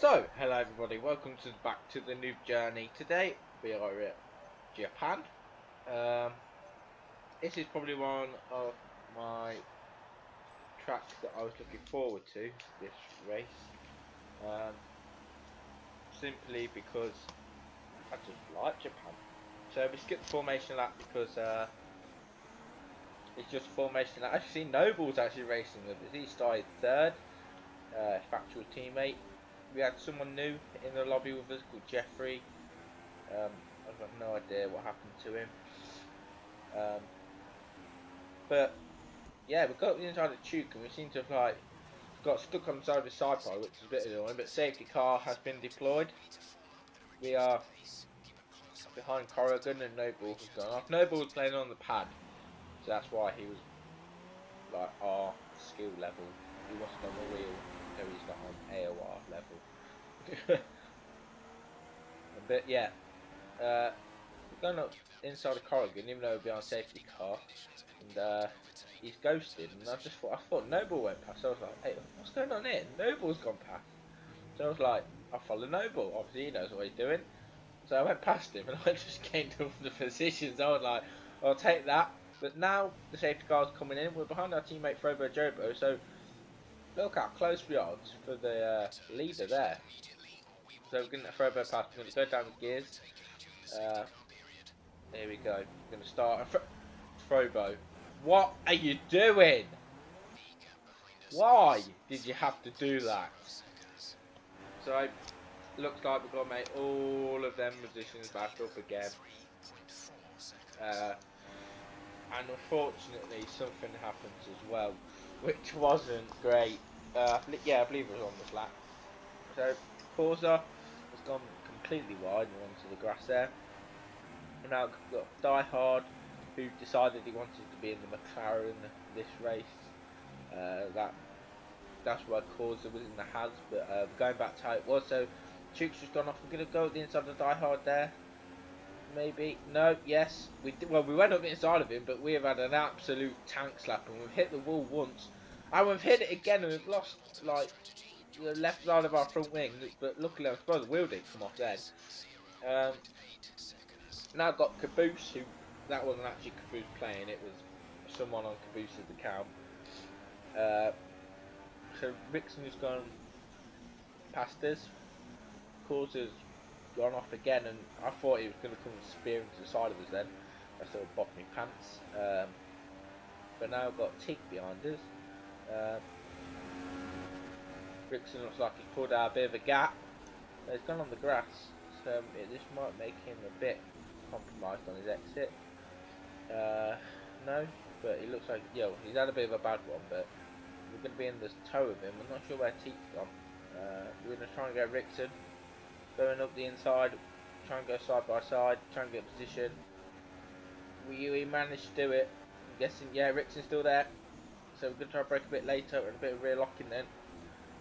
So, hello everybody, welcome back to the NOOB Journey. Today we are at Japan. This is probably one of my tracks that I was looking forward to, this race. Simply because I just like Japan. So we skipped the formation lap because it's just formation lap. I've seen Noble's actually racing with us. He started third, factual teammate. We had someone new in the lobby with us called Jeffrey. I've got no idea what happened to him. But yeah, we got inside the Tuke and we seem to have got stuck on the side of the side pod, which is a bit annoying. But safety car has been deployed. We are behind Corrigan and Noble has gone off. Noble was playing on the pad, so that's why he was like our skill level. He wasn't on the wheel, so he's not on AOR level. But yeah, we're going up inside of Corrigan, even though we're behind safety car, and he's ghosted. And I thought Noble went past. So I was like, hey, what's going on here? Noble's gone past. So I was like, I'll follow Noble. Obviously, he knows what he's doing. So I went past him, and I just gained all the positions. I was like, I'll take that. But now the safety car's coming in. We're behind our teammate Frobo Jobo. So look how close we are for the leader there. So we're going to Frobo past. We're going to go down the gears. Here we go. We're going to start. Frobo, what are you doing? Why did you have to do that? So it looks like we've got to make all of them positions back up again. And unfortunately something happens as well, which wasn't great. Yeah, I believe it was on this lap. So Forza has gone completely wide and onto the grass there. And now we've got Die Hard, who decided he wanted to be in the McLaren this race. That's why Forza was in the Has, but going back to how it was. So Chuke's just gone off. We're going to go at the inside of the Die Hard there. Maybe. No, yes. We went up inside of him, but we have had an absolute tank slap, and we've hit the wall once. And we've hit it again, and we've lost, like, the left side of our front wing. But luckily, I suppose the wheel didn't come off then. Now I've got Caboose, who, that wasn't actually Caboose playing, it was someone on Caboose's account. So Rickson has gone past us. Has gone off again, and I thought he was going to come and spear into the side of us then. I sort of bopped my pants. But now I've got Teak behind us. Rickson looks like he's pulled out a bit of a gap. He's gone on the grass, so this might make him a bit compromised on his exit. No, but he looks like, he's had a bit of a bad one, but we're going to be in the toe of him. I'm not sure where Teak's gone. We're going to try and get Rickson going up the inside, try and go side by side, try and get position. We managed to do it. I'm guessing, yeah, Rickson's still there. So we're going to try and break a bit later and a bit of rear locking then.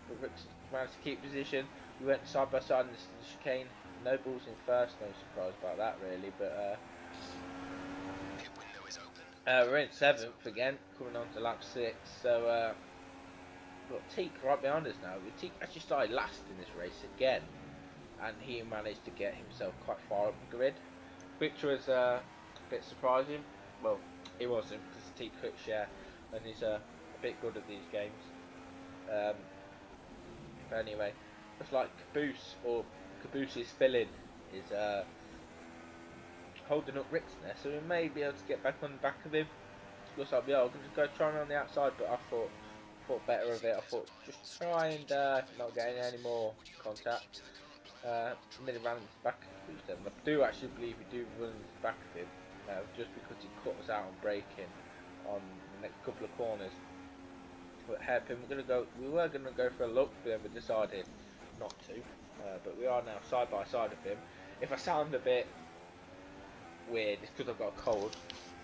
But Rickson managed to keep position. We went side by side in the chicane. Noble's in first, no surprise about that really, but we're in 7th again, coming on to lap 6, so we've got Teak right behind us now. Teak actually started last in this race again, and he managed to get himself quite far up the grid, which was a bit surprising. Well, it wasn't, because Teak quick share, and he's a bit good at these games. But anyway, looks like Caboose, or Caboose's fill-in, is holding up Rickson there, so we may be able to get back on the back of him. Looks like we are. I'm going to go try on the outside, but I thought better of it. I thought just try and not get any more contact. Nearly ran into the back of Caboose then. I do actually believe we do run into the back of him, just because he cut us out on braking on the next couple of corners. But hairpin, we were going to go for a look, but then we decided not to. But we are now side by side of him. If I sound a bit weird, it's because I've got a cold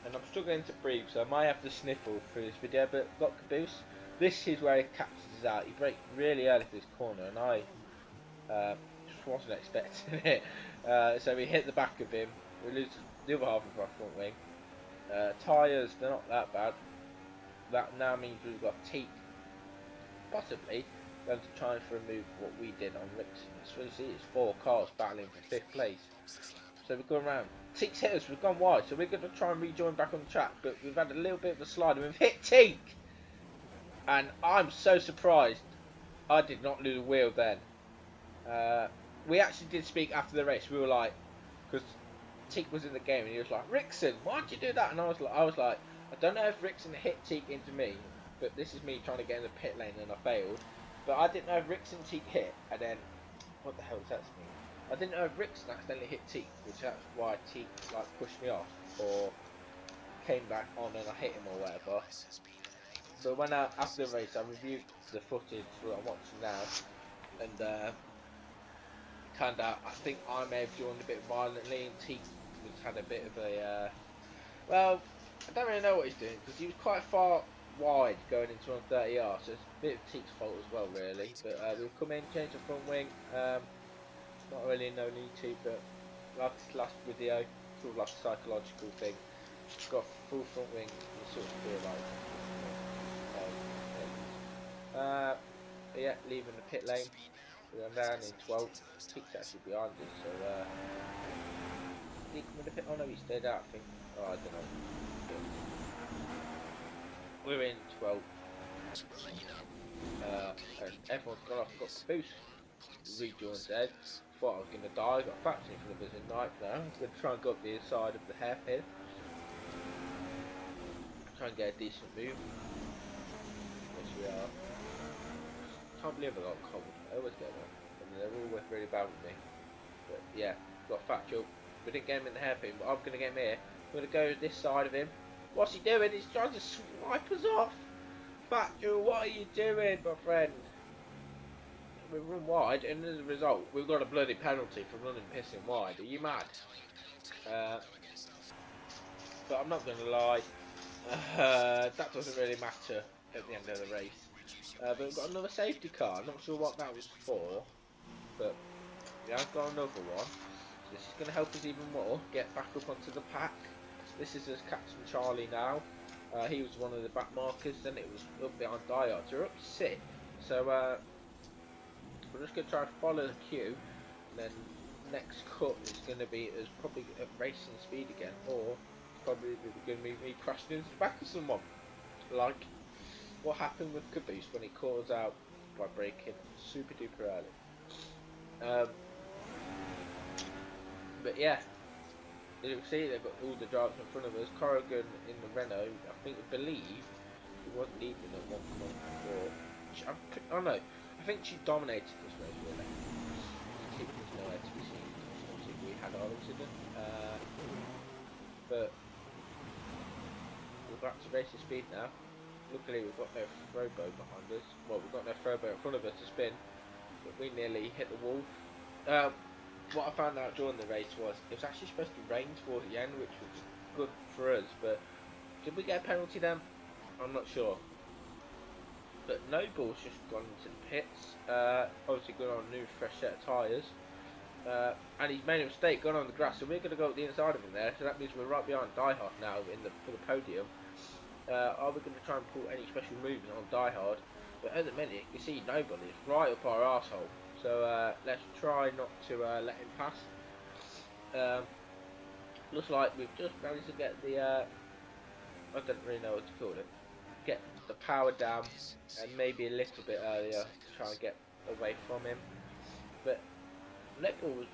and I'm struggling to breathe, so I might have to sniffle through this video. But got Caboose. This is where he catches us out. He braked really early for this corner, and I just wasn't expecting it. So we hit the back of him. We lose the other half of our front wing. Tyres, they're not that bad. That now means we've got Teak, possibly going to try and remove what we did on Rickson. So you see, it's 4 cars battling for 5th place. So we've gone around. Teek's hit us, we've gone wide, so we're going to try and rejoin back on the track, but we've had a little bit of a slide and we've hit Teek! And I'm so surprised I did not lose a wheel then. We actually did speak after the race. We were like, because Teek was in the game and he was like, Rickson, why'd you do that? And I was like, I don't know if Rickson hit Teek into me, but this is me trying to get in the pit lane and I failed. But I didn't know if Rickson Teek hit, and then, what the hell does that mean? I didn't know if Rickson accidentally hit Teek, which that's why Teek like pushed me off, or came back on and I hit him or whatever. But when after the race I reviewed the footage that I'm watching now, and turned out I think I may have joined a bit violently, and Teek had a bit of a well, I don't really know what he's doing because he was quite far wide going into 130 yards, so it's a bit of Teek's fault as well really. But we've come in, changed the front wing, not really no need to, but like this last video, sort of like a psychological thing, got full front wing, you sort of feel like but yeah, leaving the pit lane, we're down in 12th, Teek's actually behind us, so did he come in the pit? Oh no, he stayed out I think, oh I don't know. We're in 12th, and everyone's gone off, got the boost, rejoined Ed. Thought I was going to die, got factory in front of us in night now. I'm going to try and go up the inside of the hairpin, try and get a decent move, which we are. Can't believe I got cold, I always get one, and they're all working really bad with me. But yeah, got factual. We didn't get him in the hairpin, but I'm going to get him here. I'm going to go this side of him. What's he doing? He's trying to swipe us off. Factual, what are you doing, my friend? We run wide, and as a result, we've got a bloody penalty for running pissing wide. Are you mad? But I'm not going to lie, that doesn't really matter at the end of the race. But we've got another safety car. I'm not sure what that was for, but we have got another one. So this is going to help us even more get back up onto the pack. This is as Captain Charlie now. He was one of the back markers. Then it was up behind Diard. So we're up to 6. So we're just going to try and follow the queue, and then next cut is going to be as probably at racing speed again, or it's probably going to be me crashing into the back of someone, like what happened with Caboose when he caught us out by braking super duper early. But yeah, as you can see, they've got all the drivers in front of us. Corrigan in the Renault, I believe he wasn't leaving at 1.4. Oh no, I think she dominated this race really. She was nowhere to be seen. Obviously we had our incident, but we're back to racing speed now. Luckily we've got no throwbow behind us. Well, we've got no throwbow in front of us to spin, but we nearly hit the wall. What I found out during the race was it was actually supposed to rain towards the end, which was good for us, but did we get a penalty then? I'm not sure. But Noble's just gone into the pits, obviously gone on a new fresh set of tyres, and he's made a mistake, gone on the grass, so we're going to go up the inside of him there, so that means we're right behind Diehard now for the podium. Are we going to try and pull any special moves on Diehard? But at the minute, you see Noble is right up our arsehole, so let's try not to let him pass. Looks like we've just managed to get the, I don't really know what to call it, get the power down and maybe a little bit earlier to try and get away from him. But Netball was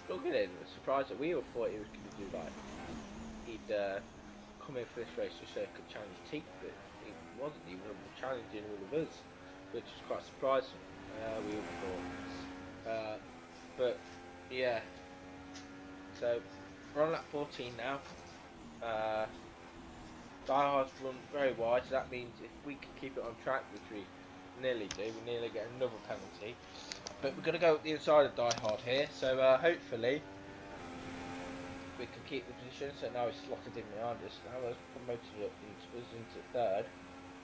struggling, surprised that we all thought he was going to do like he'd come in for this race just so he could challenge Teek, but he wasn't. He was challenging all of us, which was quite surprising. We all thought, but yeah. So we're on lap 14 now. Diehard's run very wide, so that means if we can keep it on track, which we nearly do, we nearly get another penalty. But we're going to go up the inside of Diehard here, so hopefully we can keep the position. So now he's slotted in behind us. Now we're promoted up into 3rd.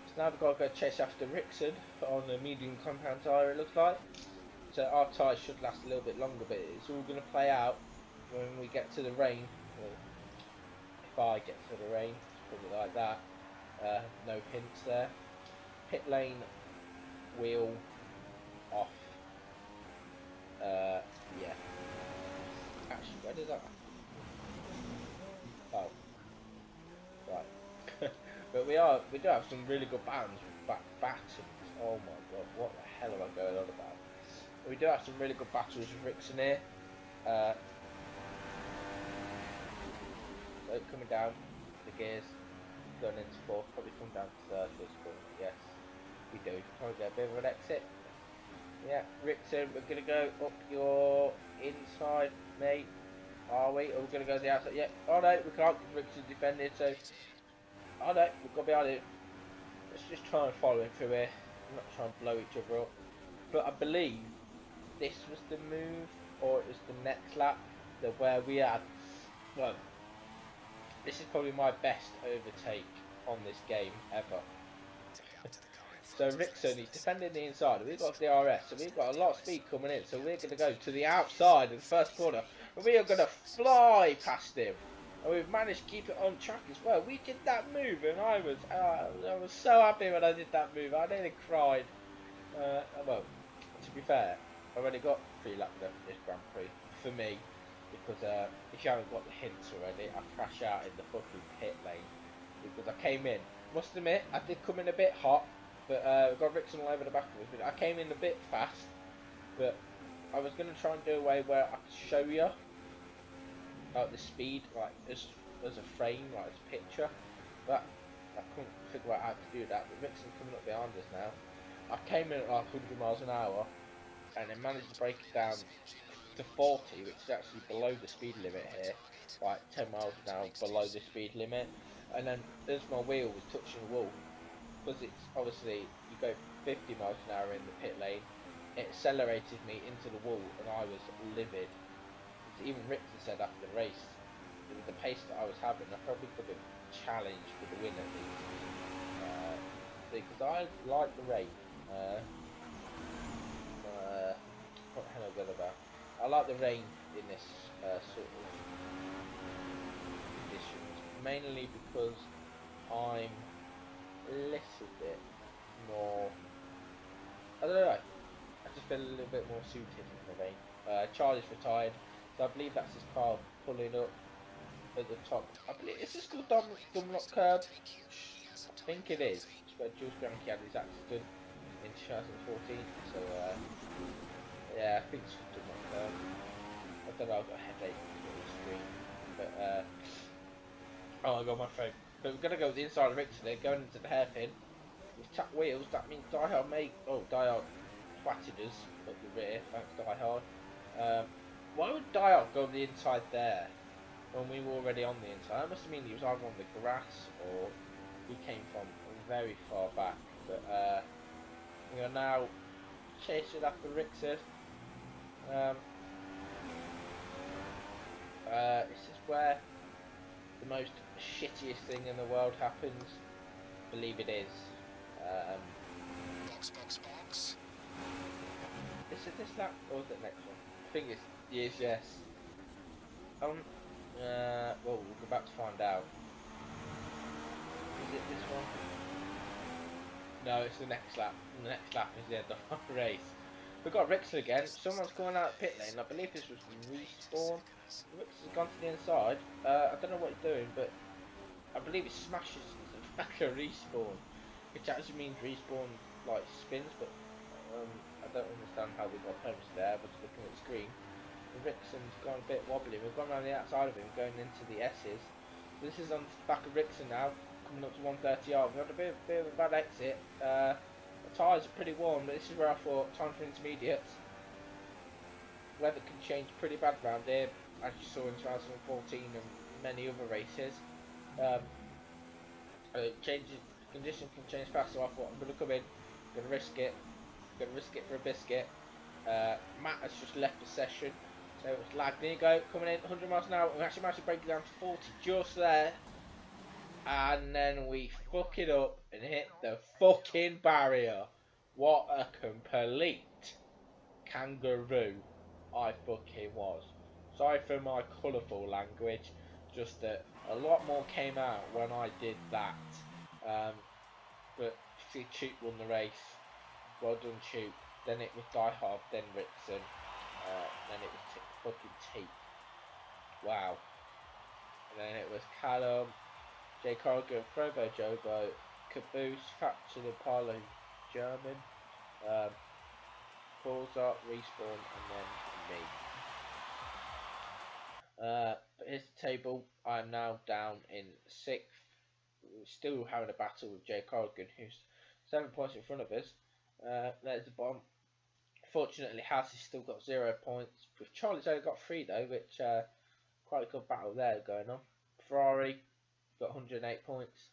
So now we've got to go chase after Rickson on the medium compound tyre, it looks like. So our tyre should last a little bit longer, but it's all going to play out when we get to the rain. Well, if I get to the rain, it's probably like that. No hints there. Pit lane wheel off. Yeah. Actually, where did that? Oh, right. But we do have some really good bands with battles. Oh my god, what the hell am I going on about? We do have some really good battles with Rickson here. Coming down the gears, going into fourth, probably come down to third at this point. Yes, we do. Trying to get a bit of an exit. Yeah, Rickson, we're gonna go up your inside, mate. Are we? Or we're gonna go to the outside? Yeah. Oh no, we can't because Rickson's defending. So, oh no, we've got behind him. Let's just try and follow him through here. I'm not trying to blow each other up. But I believe this was the move, or it was the next lap, where we had. Well, this is probably my best overtake on this game ever. So Rickson, he's defending the inside, and we've got DRS, so we've got a lot of speed coming in, so we're going to go to the outside of the first corner, and we are going to fly past him. And we've managed to keep it on track as well. We did that move, and I was so happy when I did that move. I nearly cried. Well, to be fair, I've only got 3 laps left in this Grand Prix, for me, because if you haven't got the hints already, I crash out in the fucking pit lane, because I came in, must admit, I did come in a bit hot, but we've got Rickson all over the back of us. I came in a bit fast, but I was going to try and do a way where I could show you like the speed, like as a frame, like as a picture, but I couldn't figure out how to do that. But Rickson's coming up behind us now. I came in at like 100 miles an hour, and then managed to break it down to 40, which is actually below the speed limit here, like 10 miles an hour below the speed limit. And then as my wheel was touching the wall, because it's obviously you go 50 miles an hour in the pit lane, it accelerated me into the wall, and I was livid. Even Rickson said after the race, with the pace that I was having, I probably could have challenged for the win at least, because I like the rain. What the hell am I going about? I like the rain in this sort of conditions, mainly because I'm a little bit more, I don't know, I just feel a little bit more suited in the rain. Charlie's retired, so I believe that's his car pulling up at the top. I believe, is this called Dunlop Curb? I think it is. It's where Jules Bianchi had his accident in 2014, so yeah, I think it's called Dunlop Curb. I don't know, I've got a headache on the screen, but oh, I got my phone. But we're gonna go with the inside of Rickson there, going into the hairpin. With tap wheels, that means Die Hard twatted us at the rear, thanks to Die Hard. Why would Die Hard go on the inside there when we were already on the inside? That must mean he was either on the grass or he came from very far back. But we are now chasing after Rickson. This is where the most shittiest thing in the world happens. I believe it is. Box. Is it this lap or is it next one? I think it's yes. Well, we'll go back to find out. Is it this one? No, it's the next lap. The next lap is the end of the race. We've got Rickson again. Someone's going out pit lane. I believe this was Respawn. Rickson's gone to the inside. I don't know what he's doing, but I believe he smashes the back of Respawn, which actually means Respawn like spins, but I don't understand how we got points there. I was looking at the screen. Rickson's gone a bit wobbly. We've gone around the outside of him, going into the S's. This is on the back of Rickson now, coming up to 130R. We've had a bit of a bad exit. The tyres are pretty warm, but this is where I thought time for intermediates. Weather can change pretty bad around here, as you saw in 2014 and many other races. Conditions can change fast, so I thought I'm going to come in, going to risk it for a biscuit. Matt has just left the session, so it's lagged. There you go, coming in 100 miles an hour. We actually managed to break it down to 40 just there, and then we fuck it up and hit the fucking barrier. What a complete kangaroo I fucking was. Sorry for my colourful language, just that a lot more came out when I did that. But Cheat won the race. Well done, Shoot. Then it was Die Hard, then Rickson, then it was fucking Teak. Wow. And then it was Callum, Jay Corrigan, Frobo Jobo, Caboose, Fracture the Apollo German, Forza, Respawn, and then me. But here's the table. I am now down in 6th. We're still having a battle with Jay Corrigan, who's 7 points in front of us. There's the bottom. Fortunately, House has still got 0 points. With Charlie's only got 3 though, which quite a good battle there going on. Ferrari got 108 points.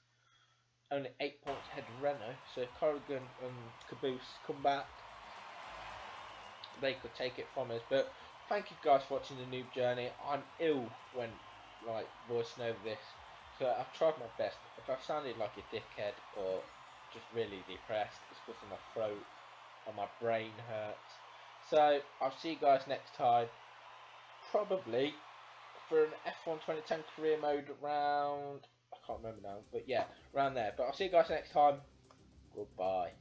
Only 8 points ahead of Renault. So if Corrigan and Caboose come back, they could take it from us. But thank you guys for watching the Noob Journey. I'm ill when like voicing over this, so I've tried my best. If I've sounded like a dickhead or just really depressed, it's because my throat and my brain hurts. So I'll see you guys next time, probably for an F1 2010 career mode round. I can't remember now, but yeah, around there. But I'll see you guys next time. Goodbye.